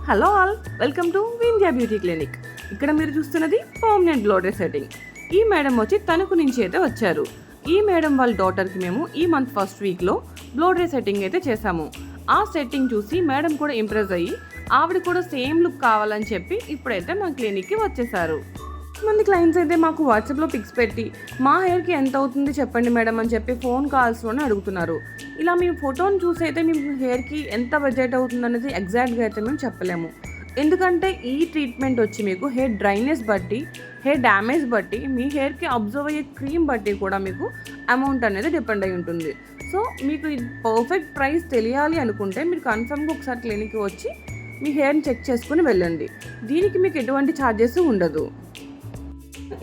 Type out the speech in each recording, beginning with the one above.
Hello all, welcome to Vindhya beauty clinic. ఇక్కడ మీరు చూస్తున్నది పర్మనెంట్ బ్లో డ్రై సెట్టింగ్. ఈ మేడం వచ్చి తణుకు నుంచి అయితే వచ్చారు. ఈ మేడం వాళ్ళ డాటర్కి మేము ఈ మంత్ ఫస్ట్ వీక్లో బ్లో డ్రై సెట్టింగ్ అయితే చేశాము. ఆ సెట్టింగ్ చూసి మేడం కూడా ఇంప్రెస్ అయ్యి ఆవిడ కూడా సేమ్ లుక్ కావాలని చెప్పి ఇప్పుడైతే మా క్లినిక్కి వచ్చేసారు. మంది క్లయింట్స్ అయితే మాకు వాట్సాప్లో పిక్స్ పెట్టి మా హెయిర్కి ఎంత అవుతుంది చెప్పండి మేడం అని చెప్పి ఫోన్ కాల్స్లోనే అడుగుతున్నారు. ఇలా మేము ఫోటోని చూసి అయితే మేము హెయిర్కి ఎంత బడ్జెట్ అవుతుంది అనేది ఎగ్జాక్ట్గా అయితే మేము చెప్పలేము. ఎందుకంటే ఈ ట్రీట్మెంట్ వచ్చి మీకు హెయిర్ డ్రైనెస్ బట్టి, హెయిర్ డ్యామేజ్ బట్టి, మీ హెయిర్కి అబ్జర్వ్ అయ్యే క్రీమ్ బట్టి కూడా మీకు అమౌంట్ అనేది డిపెండ్ అయి ఉంటుంది. సో మీకు పర్ఫెక్ట్ ప్రైస్ తెలియాలి అనుకుంటే మీరు కన్ఫర్మ్గా ఒకసారి క్లినిక్కి వచ్చి మీ హెయిర్ని చెక్ చేసుకుని వెళ్ళండి. దీనికి మీకు ఎటువంటి ఛార్జెస్ ఉండదు.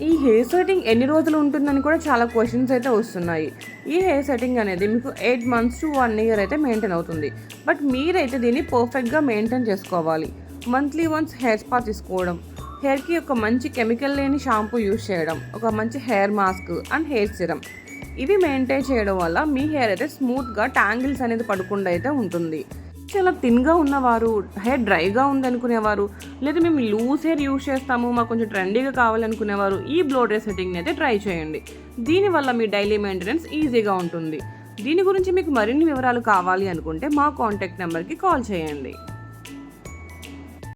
ఈ హెయిర్ సెట్టింగ్ ఎన్ని రోజులు ఉంటుందని కూడా చాలా క్వశ్చన్స్ అయితే వస్తున్నాయి. ఈ హెయిర్ సెట్టింగ్ అనేది మీకు 8 months to 1 year అయితే మెయింటైన్ అవుతుంది. బట్ మీరైతే దీన్ని పర్ఫెక్ట్గా మెయింటైన్ చేసుకోవాలి. మంత్లీ వన్స్ హెయిర్ స్పా తీసుకోవడం, హెయిర్కి ఒక మంచి కెమికల్ లేని షాంపూ యూజ్ చేయడం, ఒక మంచి hair mask and hair serum ఇవి మెయింటైన్ చేయడం వల్ల మీ హెయిర్ అయితే స్మూత్గా ట్యాంగిల్స్ అనేది పడకుండా అయితే ఉంటుంది. చాలా థిన్గా ఉన్నవారు, హెయిర్ డ్రైగా ఉందనుకునేవారు, లేదా మేము లూజ్ హెయిర్ యూజ్ చేస్తాము మాకు కొంచెం ట్రెండీగా కావాలనుకునేవారు ఈ బ్లో డ్రై సెట్టింగ్ని అయితే ట్రై చేయండి. దీనివల్ల మీ డైలీ మెయింటెనెన్స్ ఈజీగా ఉంటుంది. దీని గురించి మీకు మరిన్ని వివరాలు కావాలి అనుకుంటే మా కాంటాక్ట్ నెంబర్కి కాల్ చేయండి.